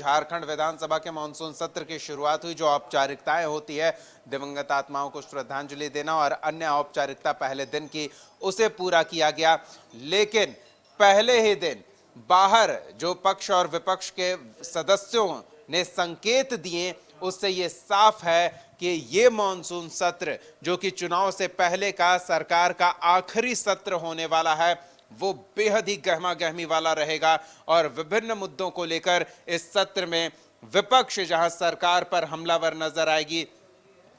झारखंड विधानसभा के मानसून सत्र की शुरुआत हुई। जो औपचारिकताएं होती है, दिवंगत आत्माओं को श्रद्धांजलि देना और अन्य औपचारिकता पहले दिन की, उसे पूरा किया गया। लेकिन पहले ही दिन बाहर जो पक्ष और विपक्ष के सदस्यों ने संकेत दिए, उससे ये साफ है कि ये मानसून सत्र, जो कि चुनाव से पहले का सरकार का आखिरी सत्र होने वाला है, वो बेहद ही गहमा गहमी वाला रहेगा। और विभिन्न मुद्दों को लेकर इस सत्र में विपक्ष जहां सरकार पर हमलावर नजर आएगी,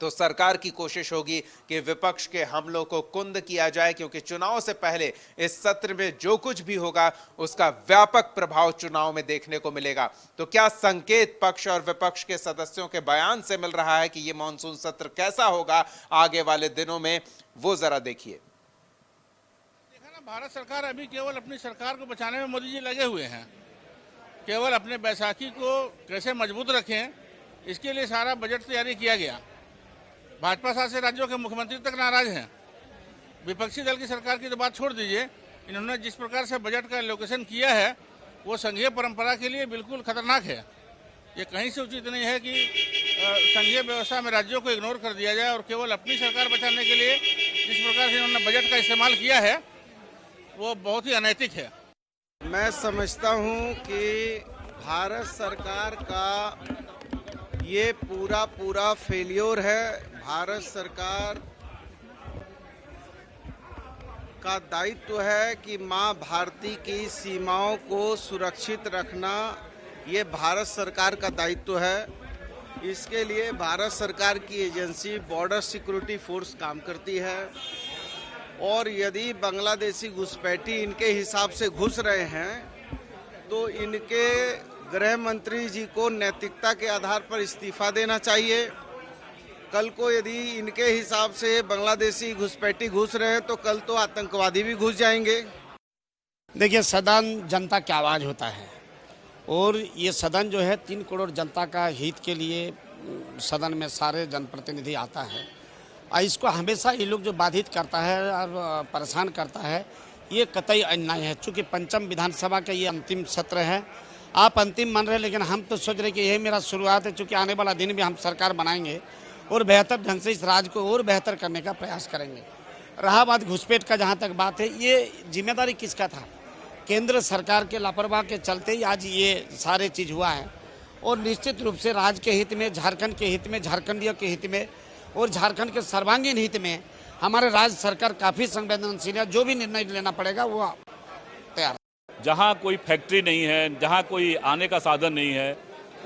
तो सरकार की कोशिश होगी कि विपक्ष के हमलों को कुंद किया जाए, क्योंकि चुनाव से पहले इस सत्र में जो कुछ भी होगा उसका व्यापक प्रभाव चुनाव में देखने को मिलेगा। तो क्या संकेत पक्ष और विपक्ष के सदस्यों के बयान से मिल रहा है कि यह मानसून सत्र कैसा होगा आगे वाले दिनों में, वो जरा देखिए। भारत सरकार अभी केवल अपनी सरकार को बचाने में मोदी जी लगे हुए हैं। केवल अपने बैसाखी को कैसे मजबूत रखें, इसके लिए सारा बजट तैयारी किया गया। भाजपा शासित राज्यों के मुख्यमंत्री तक नाराज हैं। विपक्षी दल की सरकार की तो बात छोड़ दीजिए, इन्होंने जिस प्रकार से बजट का एलोकेशन किया है वो संघीय परंपरा के लिए बिल्कुल खतरनाक है। ये कहीं से उचित नहीं है कि संघीय व्यवस्था में राज्यों को इग्नोर कर दिया जाए और केवल अपनी सरकार बचाने के लिए जिस प्रकार से इन्होंने बजट का इस्तेमाल किया है वो बहुत ही अनैतिक है। मैं समझता हूं कि भारत सरकार का ये पूरा फेलियर है। भारत सरकार का दायित्व है कि मां भारती की सीमाओं को सुरक्षित रखना, ये भारत सरकार का दायित्व है। इसके लिए भारत सरकार की एजेंसी बॉर्डर सिक्योरिटी फोर्स काम करती है। और यदि बांग्लादेशी घुसपैठी इनके हिसाब से घुस रहे हैं तो इनके गृह मंत्री जी को नैतिकता के आधार पर इस्तीफा देना चाहिए। कल को यदि इनके हिसाब से बांग्लादेशी घुसपैठी घुस रहे हैं तो कल तो आतंकवादी भी घुस जाएंगे। देखिए, सदन जनता की आवाज़ होता है और ये सदन जो है 3 करोड़ जनता का हित के लिए सदन में सारे जनप्रतिनिधि आता है। इसको हमेशा ये लोग जो बाधित करता है और परेशान करता है, ये कतई अन्याय है। चूँकि पंचम विधानसभा का ये अंतिम सत्र है, आप अंतिम मान रहे हैं, लेकिन हम तो सोच रहे कि यही मेरा शुरुआत है। चूँकि आने वाला दिन भी हम सरकार बनाएंगे और बेहतर ढंग से इस राज्य को और बेहतर करने का प्रयास करेंगे। रहा बात घुसपैठ का, जहाँ तक बात है, ये जिम्मेदारी किसका था? केंद्र सरकार के लापरवाही के चलते ही आज ये सारे चीज़ हुआ है। और निश्चित रूप से राज्य के हित में, झारखंड के हित में, झारखंडियों के हित में और झारखंड के सर्वांगीण हित में हमारे राज्य सरकार काफ़ी संवेदनशील है। जो भी निर्णय लेना पड़ेगा वो तैयार है। जहाँ कोई फैक्ट्री नहीं है, जहाँ कोई आने का साधन नहीं है,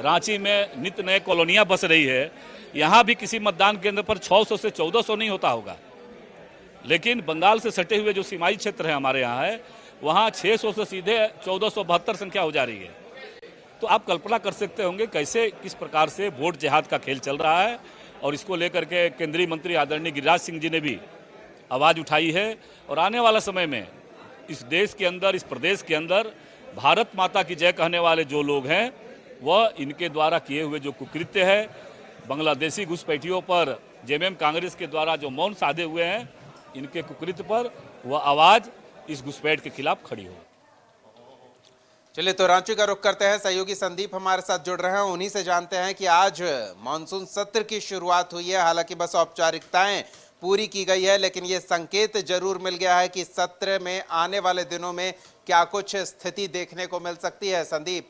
रांची में नित्य नए कॉलोनियाँ बस रही है, यहाँ भी किसी मतदान केंद्र पर 600 से 1400 नहीं होता होगा। लेकिन बंगाल से सटे हुए जो सीमाई क्षेत्र है हमारे यहाँ है, वहाँ 600 से सीधे 1472 संख्या हो जा रही है। तो आप कल्पना कर सकते होंगे कैसे, किस प्रकार से वोट जिहाद का खेल चल रहा है। और इसको लेकर के केंद्रीय मंत्री आदरणीय गिरिराज सिंह जी ने भी आवाज़ उठाई है। और आने वाला समय में इस देश के अंदर, इस प्रदेश के अंदर भारत माता की जय कहने वाले जो लोग हैं, वह इनके द्वारा किए हुए जो कुकृत्य है, बांग्लादेशी घुसपैठियों पर जेएमएम कांग्रेस के द्वारा जो मौन साधे हुए हैं, इनके कुकृत्य पर वह आवाज़ इस घुसपैठ के खिलाफ खड़ी हो। चलिए, तो रांची का रुख करते हैं। सहयोगी संदीप हमारे साथ जुड़ रहे हैं, उन्हीं से जानते हैं कि आज मानसून सत्र की शुरुआत हुई है। हालांकि बस औपचारिकताएं पूरी की गई है, लेकिन ये संकेत जरूर मिल गया है कि सत्र में आने वाले दिनों में क्या कुछ स्थिति देखने को मिल सकती है। संदीप,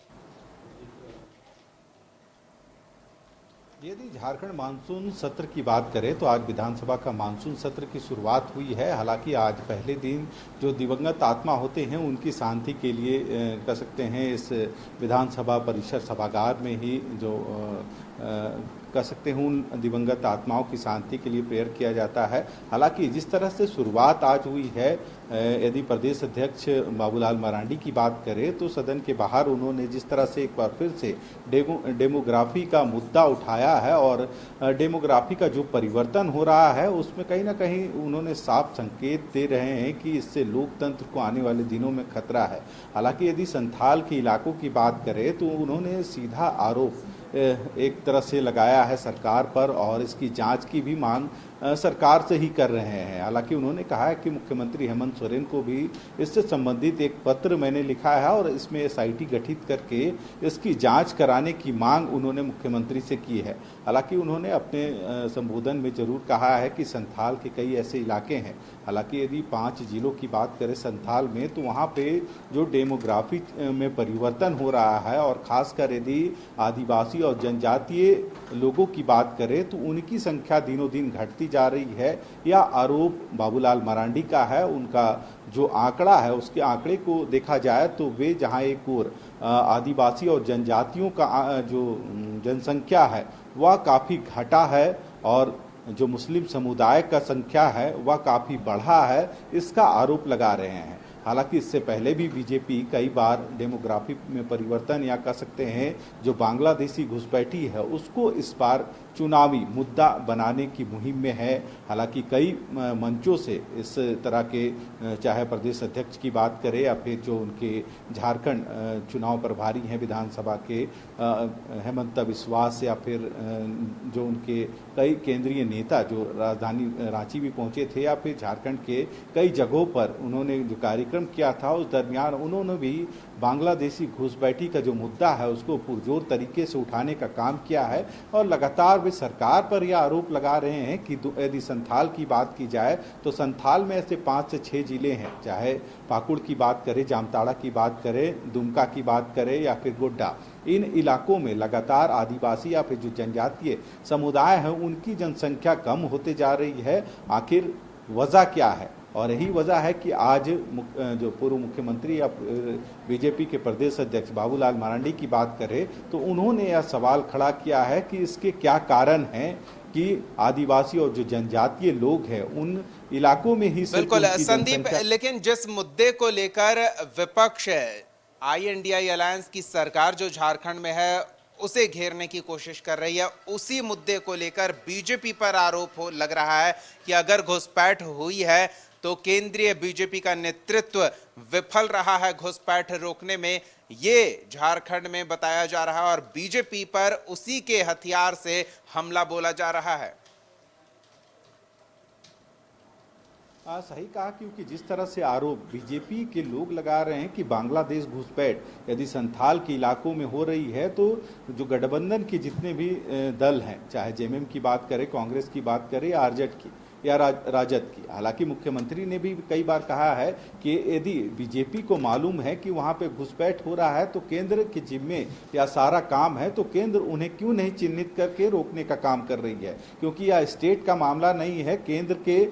यदि झारखंड मानसून सत्र की बात करें तो आज विधानसभा का मानसून सत्र की शुरुआत हुई है। हालांकि आज पहले दिन जो दिवंगत आत्मा होते हैं उनकी शांति के लिए कह सकते हैं इस विधानसभा परिसर सभागार में ही जो कह सकते हैं उन दिवंगत आत्माओं की शांति के लिए प्रेयर किया जाता है। हालांकि जिस तरह से शुरुआत आज हुई है, यदि प्रदेश अध्यक्ष बाबूलाल मरांडी की बात करें तो सदन के बाहर उन्होंने जिस तरह से एक बार फिर से डेमोग्राफी का मुद्दा उठाया है और डेमोग्राफी का जो परिवर्तन हो रहा है उसमें कहीं ना कहीं उन्होंने साफ संकेत दे रहे हैं कि इससे लोकतंत्र को आने वाले दिनों में खतरा है। हालांकि यदि संथाल के इलाकों की बात करें तो उन्होंने सीधा आरोप एक तरह से लगाया है सरकार पर और इसकी जांच की भी मांग सरकार से ही कर रहे हैं। हालांकि उन्होंने कहा है कि मुख्यमंत्री हेमंत सोरेन को भी इससे संबंधित एक पत्र मैंने लिखा है और इसमें एसआईटी गठित करके इसकी जांच कराने की मांग उन्होंने मुख्यमंत्री से की है। हालांकि उन्होंने अपने संबोधन में जरूर कहा है कि संथाल के कई ऐसे इलाके हैं, हालांकि यदि 5 जिलों की बात करें संथाल में, तो वहाँ पे जो डेमोग्राफी में परिवर्तन हो रहा है और खासकर यदि आदिवासी और जनजातीय लोगों की बात करें तो उनकी संख्या दिनों दिन घटती जा रही है। यह आरोप बाबूलाल मरांडी का है। उनका जो आंकड़ा है उसके आंकड़े को देखा जाए तो वे जहां एक ओर आदिवासी और जनजातियों का जो जनसंख्या है वह काफ़ी घटा है और जो मुस्लिम समुदाय का संख्या है वह काफ़ी बढ़ा है, इसका आरोप लगा रहे हैं। हालांकि इससे पहले भी बीजेपी कई बार डेमोग्राफी में परिवर्तन या कह सकते हैं जो बांग्लादेशी घुसपैठी है उसको इस बार चुनावी मुद्दा बनाने की मुहिम में है। हालांकि कई मंचों से इस तरह के चाहे प्रदेश अध्यक्ष की बात करें या फिर जो उनके झारखंड चुनाव प्रभारी हैं विधानसभा के हेमंत बिस्वास या फिर जो उनके कई केंद्रीय नेता जो राजधानी रांची भी पहुंचे थे या फिर झारखंड के कई जगहों पर उन्होंने जो कार्यक्रम किया था उस दरमियान उन्होंने भी बांग्लादेशी घुसपैठी का जो मुद्दा है उसको पुरजोर तरीके से उठाने का काम किया है और लगातार वे सरकार पर यह आरोप लगा रहे हैं कि यदि संथाल की बात की जाए तो संथाल में ऐसे 5 से 6 जिले हैं, चाहे पाकुड़ की बात करें, जामताड़ा की बात करें, दुमका की बात करें या फिर गोड्डा, इन इलाकों में लगातार आदिवासी या फिर जो जनजातीय समुदाय हैं उनकी जनसंख्या कम होते जा रही है। आखिर वजह क्या है? और यही वजह है कि आज जो पूर्व मुख्यमंत्री या बीजेपी के प्रदेश अध्यक्ष बाबूलाल मरांडी की बात करें तो उन्होंने यह सवाल खड़ा किया है कि इसके क्या कारण हैं कि आदिवासी और जो जनजातीय लोग हैं उन इलाकों में ही बिल्कुल संदीप, लेकिन जिस मुद्दे को लेकर विपक्ष INDI अलायंस की सरकार जो झारखंड में है उसे घेरने की कोशिश कर रही है, उसी मुद्दे को लेकर बीजेपी पर आरोप लग रहा है कि अगर घुसपैठ हुई है तो केंद्रीय बीजेपी का नेतृत्व विफल रहा है घुसपैठ रोकने में, ये झारखंड में बताया जा रहा है और बीजेपी पर उसी के हथियार से हमला बोला जा रहा है। सही कहा, क्योंकि जिस तरह से आरोप बीजेपी के लोग लगा रहे हैं कि बांग्लादेश घुसपैठ यदि संथाल के इलाकों में हो रही है तो जो गठबंधन के जितने भी दल हैं, चाहे जेएमएम की बात करें, कांग्रेस की बात करें या आरजेडी की या राजद की, हालांकि मुख्यमंत्री ने भी कई बार कहा है कि यदि बीजेपी को मालूम है कि वहां पे घुसपैठ हो रहा है तो केंद्र के जिम्मे या सारा काम है तो केंद्र उन्हें क्यों नहीं चिन्हित करके रोकने का काम कर रही है, क्योंकि यह स्टेट का मामला नहीं है, केंद्र के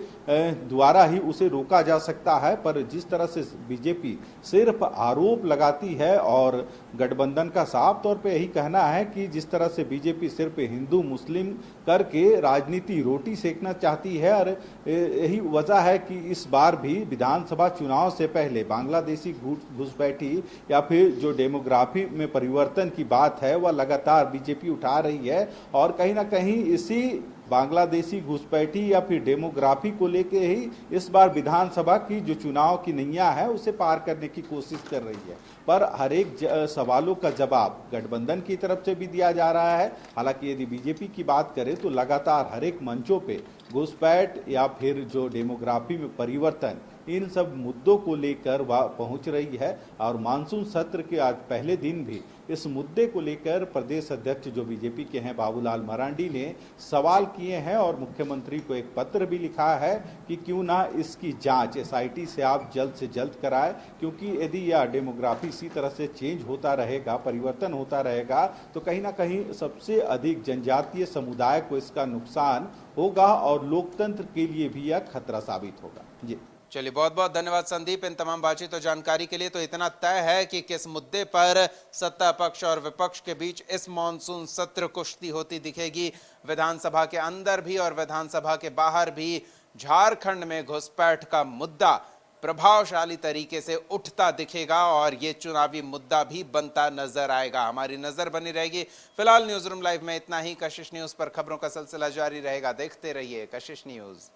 द्वारा ही उसे रोका जा सकता है। पर जिस तरह से बीजेपी सिर्फ आरोप लगाती है और गठबंधन का साफ तौर पे यही कहना है कि जिस तरह से बीजेपी सिर्फ हिंदू मुस्लिम करके राजनीति रोटी सेकना चाहती है और यही वजह है कि इस बार भी विधानसभा चुनाव से पहले बांग्लादेशी घुसपैठी या फिर जो डेमोग्राफी में परिवर्तन की बात है वह लगातार बीजेपी उठा रही है और कहीं ना कहीं इसी बांग्लादेशी घुसपैठी या फिर डेमोग्राफी को लेके ही इस बार विधानसभा की जो चुनाव की नैया है उसे पार करने की कोशिश कर रही है। पर हर एक सवालों का जवाब गठबंधन की तरफ से भी दिया जा रहा है। हालांकि यदि बीजेपी की बात करें तो लगातार हर एक मंचों पे घुसपैठ या फिर जो डेमोग्राफी में परिवर्तन, इन सब मुद्दों को लेकर वह पहुंच रही है और मानसून सत्र के आज पहले दिन भी इस मुद्दे को लेकर प्रदेश अध्यक्ष जो बीजेपी के हैं बाबूलाल मरांडी ने सवाल किए हैं और मुख्यमंत्री को एक पत्र भी लिखा है कि क्यों ना इसकी जांच एसआईटी से आप जल्द से जल्द कराएं, क्योंकि यदि यह डेमोग्राफी इसी तरह से चेंज होता रहेगा, परिवर्तन होता रहेगा तो कहीं ना कहीं सबसे अधिक जनजातीय समुदाय को इसका नुकसान होगा और लोकतंत्र के लिए भी यह खतरा साबित होगा। जी चलिए, बहुत बहुत धन्यवाद संदीप इन तमाम बातचीत और जानकारी के लिए। तो इतना तय है कि किस मुद्दे पर सत्ता पक्ष और विपक्ष के बीच इस मॉनसून सत्र कुश्ती होती दिखेगी। विधानसभा के अंदर भी और विधानसभा के बाहर भी झारखंड में घुसपैठ का मुद्दा प्रभावशाली तरीके से उठता दिखेगा और ये चुनावी मुद्दा भी बनता नजर आएगा। हमारी नजर बनी रहेगी। फिलहाल न्यूज रूम लाइव में इतना ही। कशिश न्यूज पर खबरों का सिलसिला जारी रहेगा। देखते रहिए कशिश न्यूज।